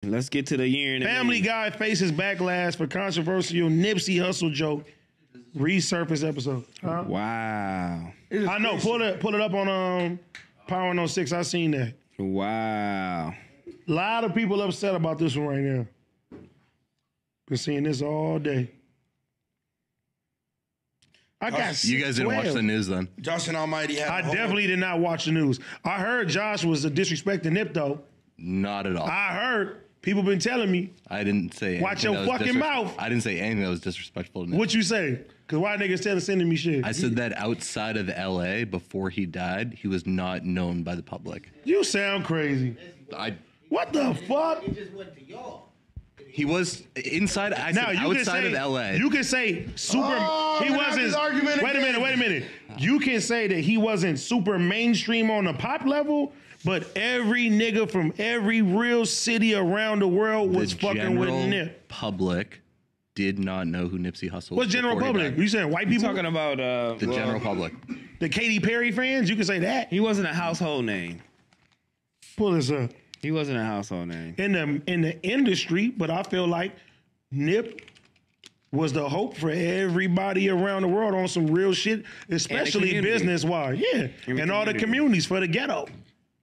Let's get to the year in Family Guy faces backlash for controversial Nipsey Hussle joke. Resurface episode. Huh? Wow. I know. Pull it up on Power 106. I seen that. Wow. A lot of people upset about this one right now. Been seeing this all day. I got You guys didn't watch the news then? Josh and Almighty had. I definitely did not watch the news. I heard Josh was disrespecting Nip though. Not at all. I heard people been telling me. I didn't say. Watch your fucking mouth. I didn't say anything that was disrespectful to Nip. What you say? Because why niggas sending me shit? I said that outside of LA, before he died, he was not known by the public. You sound crazy. What the fuck? It just went to y'all. He was inside. I said outside of LA. You can say super. He wasn't. Wait a minute. You can say that he wasn't super mainstream on the pop level, but every nigga from every real city around the world was fucking with Nip. Public did not know who Nipsey Hussle was. What's general public? You saying white people? Talking about the general public. The Katy Perry fans? You can say that. He wasn't a household name. Pull this up. He wasn't a household name. In the industry, but I feel like Nip was the hope for everybody around the world on some real shit, especially business-wise. Yeah. And all the communities for the ghetto.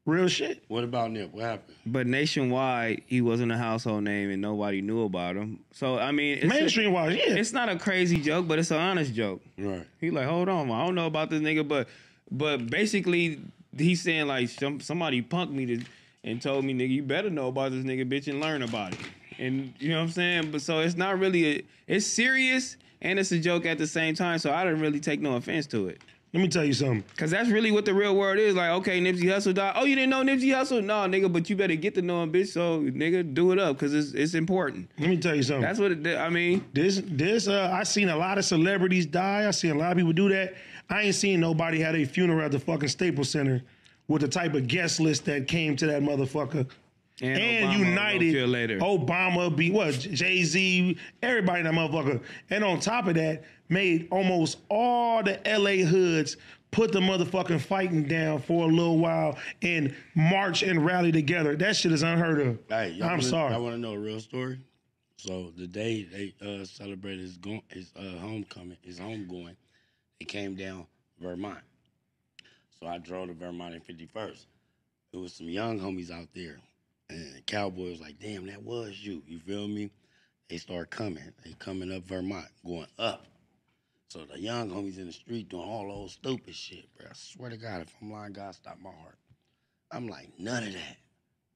Real shit. What about Nip? What happened? But nationwide, he wasn't a household name and nobody knew about him. So, I mean... Mainstream-wise, yeah. It's not a crazy joke, but it's an honest joke. Right. He like, hold on, I don't know about this nigga, but basically, he's saying like, somebody punked me and told me, nigga, you better know about this nigga, bitch, and learn about it. And you know what I'm saying? But so it's not really, it's serious and it's a joke at the same time, so I didn't really take no offense to it. Let me tell you something. Because that's really what the real world is. Like, okay, Nipsey Hussle died. Oh, you didn't know Nipsey Hussle? No, nigga, but you better get to know him, bitch. So, nigga, do it up because it's important. Let me tell you something. That's what I mean. I seen a lot of celebrities die. I seen a lot of people do that. I ain't seen nobody had a funeral at the fucking Staples Center with the type of guest list that came to that motherfucker. And United, Obama, Jay-Z, everybody in that motherfucker. And on top of that, made almost all the LA hoods put the motherfucking fighting down for a little while and march and rally together. That shit is unheard of. Hey, I'm sorry. I want to know a real story. So the day they celebrated his homecoming, his homegoing, they came down Vermont. So I drove to Vermont in 51st. There was some young homies out there. And Cowboy was like, damn, that was you. You feel me? They start coming. They coming up Vermont, going up. So the young homies in the street doing all those stupid shit, bro. I swear to God, if I'm lying, God stop my heart. I'm like, none of that.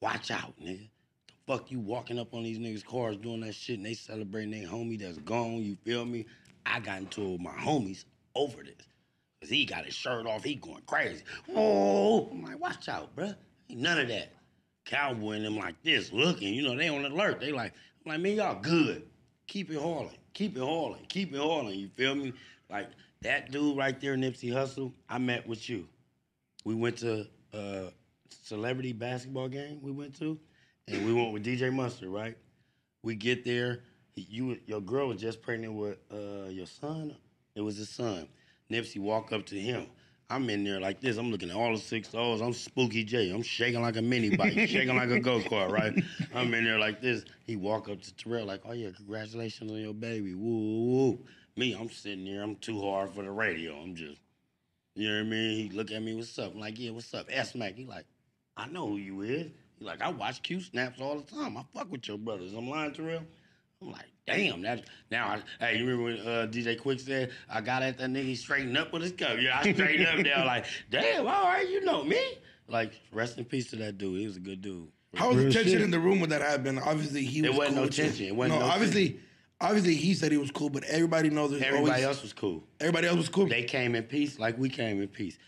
Watch out, nigga. The fuck you walking up on these niggas' cars doing that shit and they celebrating their homie that's gone, you feel me? I got into it with my homies over this. Cause he got his shirt off, he going crazy. Oh, I'm like, watch out, bro. Ain't none of that. Cowboy and them like this, looking, you know, they on alert. They like, I'm like, man, y'all good. Keep it hauling, keep it hauling, keep it hauling, you feel me? Like, that dude right there, Nipsey Hussle, I met with you. We went to a celebrity basketball game we went to, and we went with DJ Mustard, right? We get there, your girl was just pregnant with your son. It was his son. Nipsey walk up to him. I'm in there like this. I'm looking at all the 6-0s. I'm Spooky J. I'm shaking like a mini bike, shaking like a go-kart, right? I'm in there like this. He walk up to Terrell like, oh, yeah, congratulations on your baby. Woo, woo, woo. Me, I'm sitting there. I'm too hard for the radio. I'm just, you know what I mean? He look at me, what's up? I'm like, yeah, what's up? S-Mac. He like, I know who you is. He like, I watch Q-Snaps all the time. I fuck with your brothers. I'm lying, Terrell? I'm like, damn, hey, you remember when DJ Quick said, I got at that nigga, he straightened up with his cup. Yeah, I straightened up there like, damn, all right, you know me. Like, rest in peace to that dude. He was a good dude. How was the tension in the room when that happened? Obviously, he was cool. There wasn't no tension. It wasn't no obviously, he said he was cool, but everybody knows there's everybody else was cool. Everybody else was cool? They came in peace like we came in peace.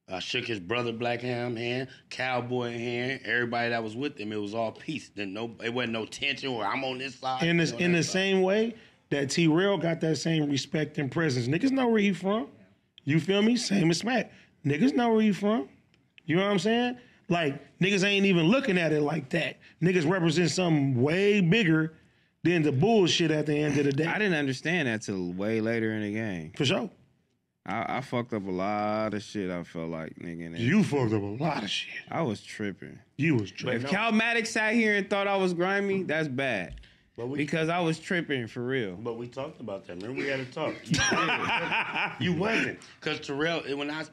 I shook his brother Black Ham hand, Cowboy hand, everybody that was with him. It was all peace. It wasn't no tension where I'm on this side. In the same way that T-Rail got that same respect and presence. Niggas know where he from. You feel me? Same as Smack. Niggas know where he from. You know what I'm saying? Like, niggas ain't even looking at it like that. Niggas represent something way bigger than the bullshit at the end of the day. I didn't understand that till way later in the game. For sure. I fucked up a lot of shit. I felt like, nigga. And You fucked up a lot of shit. I was tripping. You was tripping. If Calmatic sat here and thought I was grimy, that's bad. But Because I was tripping for real. But we talked about that. Remember we had a talk. You wasn't. Cause Terrell,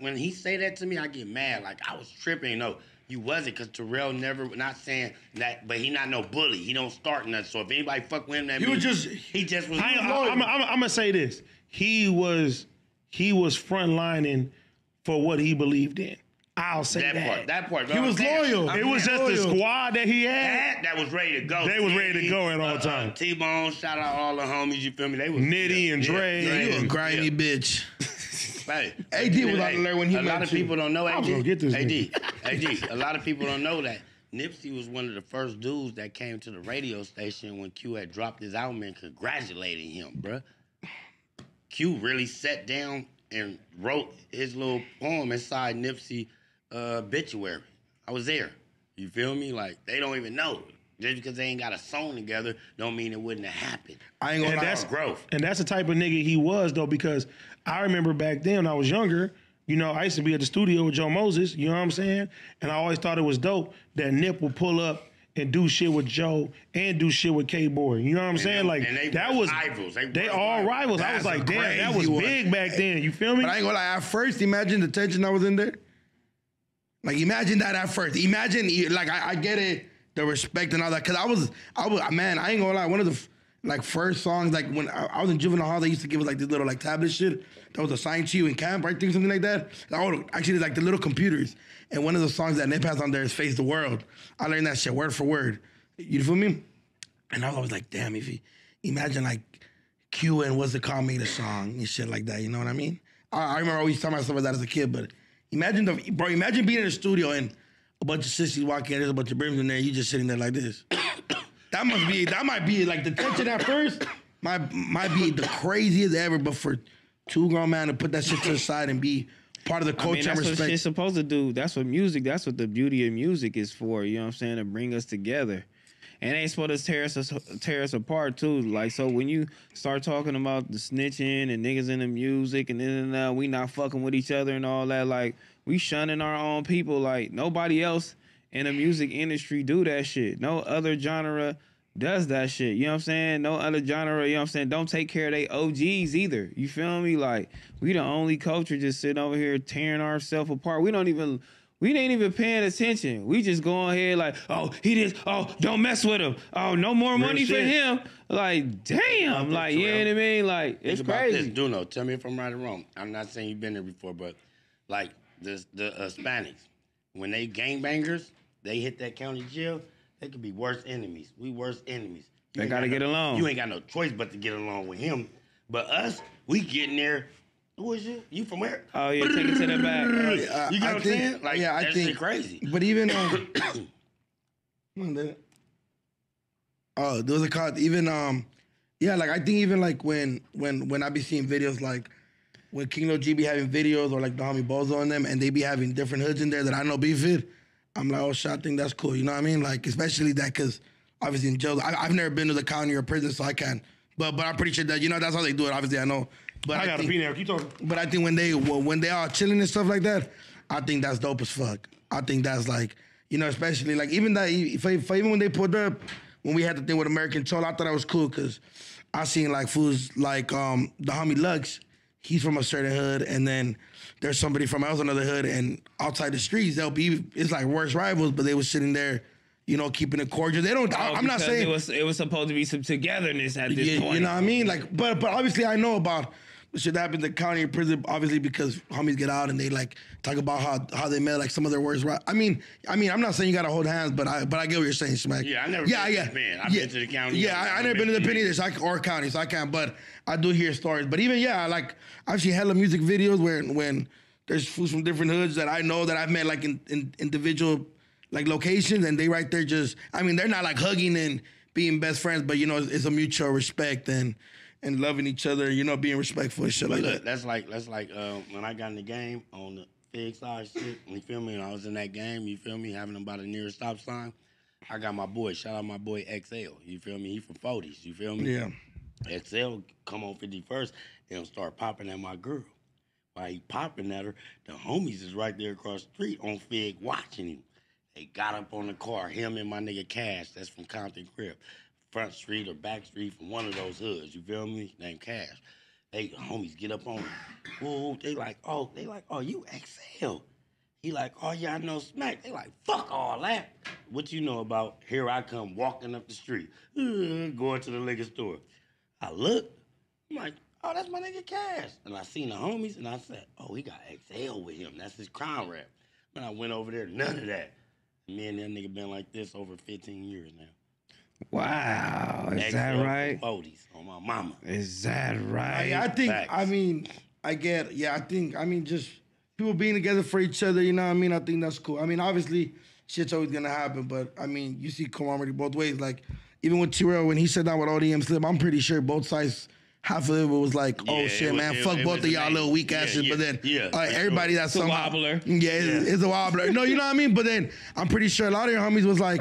when he say that to me, I get mad. Like I was tripping. No, you wasn't. Cause Terrell never, not saying that, but he not no bully. He don't start nothing. So if anybody fuck with him, that He was means just- he just was. I'm gonna say this. He was frontlining for what he believed in. I'll say that. That part. He was loyal. It was just the squad that he had. That was ready to go. They was ready to go at all times. T-Bone, shout out all the homies. You feel me? They was Nitty and Dre. Yeah, you a grimy bitch. Hey, AD was out there when he a lot met of you. people don't know. I was gonna get this AD. A lot of people don't know that Nipsey was one of the first dudes that came to the radio station when Q had dropped his album and congratulating him, bruh. Q really sat down and wrote his little poem inside Nipsey obituary. I was there. You feel me? Like they don't even know. Just because they ain't got a song together, don't mean it wouldn't have happened. I ain't gonna And lie. that's growth. And that's the type of nigga he was though, because I remember back then when I was younger, you know, I used to be at the studio with Joe Moses, you know what I'm saying? And I always thought it was dope that Nip would pull up and do shit with Joe and do shit with K-Boy. You know what I'm saying? Like and they that were was rivals. They all rivals. I was That's like, a damn, that was crazy one. big back then. You feel me? But I ain't gonna lie. At first, imagine the tension that was in there. Like, imagine that at first. Imagine, like, I get it, the respect and all that. Cause I was, man, I ain't gonna lie. One of the first songs, like when I was in juvenile hall, they used to give us like this little like tablet shit that was assigned to you in camp, right? Something like that. Actually, like the little computers. And one of the songs that Nip has on there is "Face the World." I learned that shit word for word. You feel me? And I was always like, damn, if you imagine like Q and what's it called made a song and shit like that. You know what I mean? I remember always telling myself that as a kid, but imagine imagine being in a studio and a bunch of sissies walking in, there's a bunch of brims in there, you just sitting there like this. That might be like the tension at first might be the craziest ever, but for two grown men to put that shit to the side and be part of the culture and that's respect. what shit's supposed to do. That's what the beauty of music is for, you know what I'm saying? To bring us together. And it ain't supposed to tear us apart too. Like, so when you start talking about the snitching and niggas in the music and then we not fucking with each other and all that, like we shunning our own people. Like nobody else in the music industry do that shit. No other genre does that shit. You know what I'm saying? No other genre, you know what I'm saying, don't take care of they OGs either. You feel me? Like we the only culture just sitting over here tearing ourselves apart. We ain't even paying attention. We just go ahead like, oh, he did. Oh, don't mess with him. Oh, no more money for him. Like, damn. Like, you know what I mean? Like, it's Think about crazy. this, Duno. Tell me if I'm right or wrong. I'm not saying you've been there before, but like the Hispanics, when they gangbangers, they hit that county jail. They could be worst enemies. We worst enemies. They gotta get along. You ain't got no choice but to get along with him. But us, we getting there. Who is you? You from where? Oh, yeah, take it to the back. You get what I'm saying? Like, yeah, I that think shit crazy. But even there was a card. Even yeah, like I think even like when I be seeing videos like when King Lil G be having videos or like the homie Bozo on them and they be having different hoods in there that I know beef it, I'm like, oh shit, I think that's cool. You know what I mean? Like especially that because obviously in jail, I've never been to the county or prison, so I can't. But I'm pretty sure that that's how they do it. Obviously, I know. But I gotta think, be there. Keep talking. But I think when they are chilling and stuff like that, I think that's dope as fuck. I think that's like, especially like even that, even when they put up, when we had the thing with American Toll, I thought that was cool because I seen like fools like the homie Lux, he's from a certain hood, and then there's somebody from else another hood, and outside the streets, it's like worse rivals, but they was sitting there, keeping it cordial. They don't. I'm not saying it was supposed to be some togetherness at this point. You know what I mean? Like, but obviously I know about the shit that happens in county or prison, obviously because homies get out and they like talk about how they met like some of their worst. I mean, I'm not saying you gotta hold hands, but I get what you're saying, Smack. Yeah, I never been to the pen. I've been to the county. Yeah, I never been to the pen either, or county, so I can't. But I do hear stories. But even like I've seen hella music videos when there's fools from different hoods that I know that I've met like in individual like locations, and they right there just. I mean, they're not like hugging and being best friends, but it's a mutual respect and loving each other, being respectful and shit like that. That's like when I got in the game on the big side shit, you feel me? And I was in that game, you feel me, having them by the nearest stop sign. I got my boy, shout out my boy XL, you feel me? He from 40s, you feel me? Yeah. XL come on 51st, they'll start popping at my girl. While he popping at her, the homies is right there across the street on Fig watching him. They got up on the car, him and my nigga Cash, that's from Compton Crib. Front street or back street from one of those hoods, you feel me? Named Cash. They homies get up on him. Whoa, they like, oh, you XL. He like, oh yeah, I know Smack. They like, fuck all that. What you know about here I come walking up the street, going to the liquor store. I look, I'm like, oh, that's my nigga Cash. And I seen the homies and I said, oh, he got XL with him. That's his crime rap. And I went over there, none of that. Me and that nigga been like this over 15 years now. Wow, is that right? 40s on my mama. Is that right? I think, Facts. I mean, just people being together for each other, you know what I mean? I think that's cool. I mean, obviously, shit's always gonna happen, but I mean, you see camaraderie both ways. Like, even with Terrell, when he sat down with ODM Slim, I'm pretty sure both sides, half of it was like, oh Yeah, shit, it was- man, it- fuck it both was of y'all amazing. little weak asses. Yeah, but then, yeah, all right, for everybody sure. that's It's a somehow. wobbler. Yeah, it's a wobbler. No, you know what I mean? But then, I'm pretty sure a lot of your homies was like,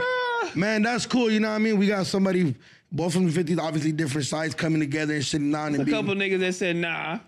man, that's cool, you know what I mean? We got somebody, both from the 50s, obviously different sides coming together and sitting down and A being. couple niggas that said nah.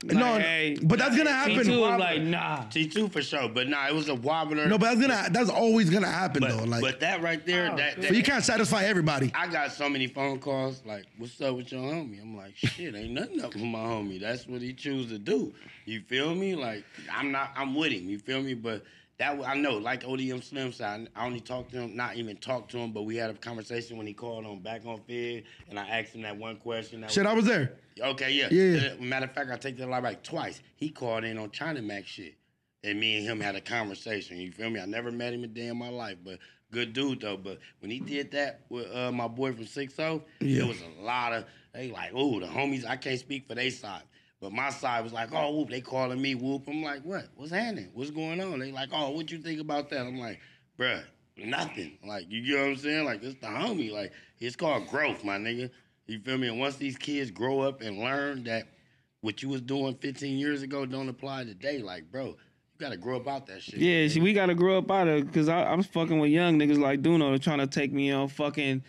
No, hey, but that's gonna happen. T2 was like nah. T2 for sure, but nah, it was a wobbler. No, but that's always gonna happen but, though. Like, but that right there, but you can't satisfy everybody. I got so many phone calls like, what's up with your homie? I'm like, shit, ain't nothing up with my homie. That's what he choose to do. You feel me? Like, I'm with him. You feel me? But that I know, like ODM Slim said, I only talked to him, not even talked to him, but we had a conversation when he called on back on Fig, and I asked him that one question. That Shit, I was there. Okay, yeah. Yeah. Matter of fact, I take that lie back twice. He called in on China Mac shit. And me and him had a conversation. You feel me? I never met him a day in my life, but good dude though. But when he did that with my boy from 6-0, it was a lot of, they like, oh, the homies, I can't speak for their side. But my side was like, oh, whoop, they calling me whoop. I'm like, what? What's happening? What's going on? They like, oh, what you think about that? I'm like, bruh, nothing. Like, you get what I'm saying? Like, it's the homie. Like, it's called growth, my nigga. You feel me? And once these kids grow up and learn that what you was doing 15 years ago don't apply today, like, bro, you gotta grow up out that shit. Yeah, see, we gotta grow up out of it because I'm fucking with young niggas like Duno. They're trying to take me on fucking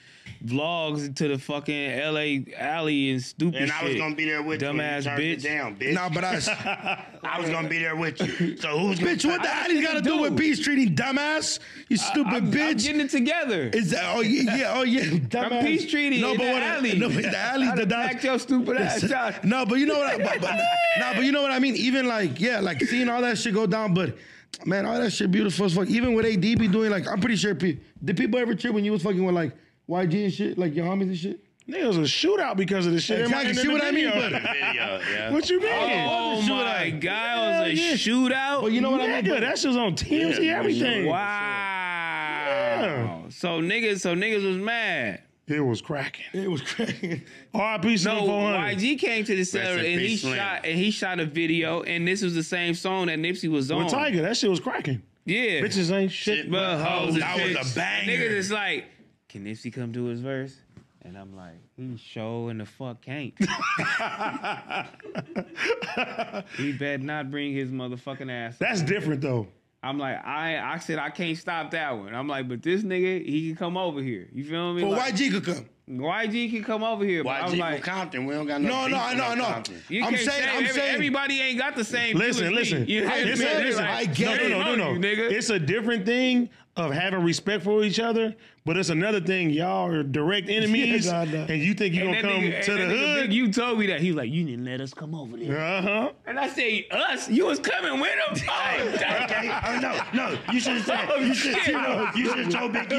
vlogs to the fucking LA alley and stupid And shit. I was gonna be there with you. Dumbass Turned it bitch. down, bitch. Nah, but I was gonna be there with you. So who's gonna bitch, what the hell you gotta do with peace treating dumbass? You stupid I'm bitch. getting it together. Is that, oh yeah, dumbass. I'm peace treating in the alley. No, but the alley, I'd the have dumb. packed your stupid ass shot. No, but you know what? But you know what I mean. Even like, yeah, like seeing all that shit go down. But man, all that shit beautiful as fuck. Even with AD be doing, like, I'm pretty sure. Did people ever cheer when you was fucking with like YG and shit, like your homies and shit? Nigga, it was a shootout because of the shit. Exactly. See what I mean? But video? Yeah. What you mean? Oh my God, it was a shootout. But you know what I mean? Nigga, that shit was on TMZ, Yeah, everything. Wow. So niggas was mad. It was cracking. It was crazy. R.I.P. Slim No, 400. YG came to the cellar in and peace, Slim. he shot a video, and this was the same song that Nipsey was on. With Tiger, that shit was cracking. Yeah. Bitches ain't shit. Shit, But hoes that and was shit. a banger. Niggas is like, can Nipsey come do his verse? And I'm like, he sure in the fuck can't. He better not bring his motherfucking ass. That's different though. I'm like, I said I can't stop that one. I'm like, but this nigga, he can come over here. You feel me? But Like, YG could come. YG can come over here. But YG I'm from like, Compton. We don't got no No, beef I with know. Compton. you I'm can't saying- say everybody ain't got the same. Listen. You know what I mean? Listen. I get it. No. You, nigga. It's a different thing of having respect for each other, but it's another thing. Y'all are direct enemies, Yeah, I know. and you think you gonna And come that nigga- to and the that nigga hood? Big, you told me that. He was like, you didn't let us come over there. And I said, us? You was coming with him? Oh, Okay. No. You should have said. You should have told Big U.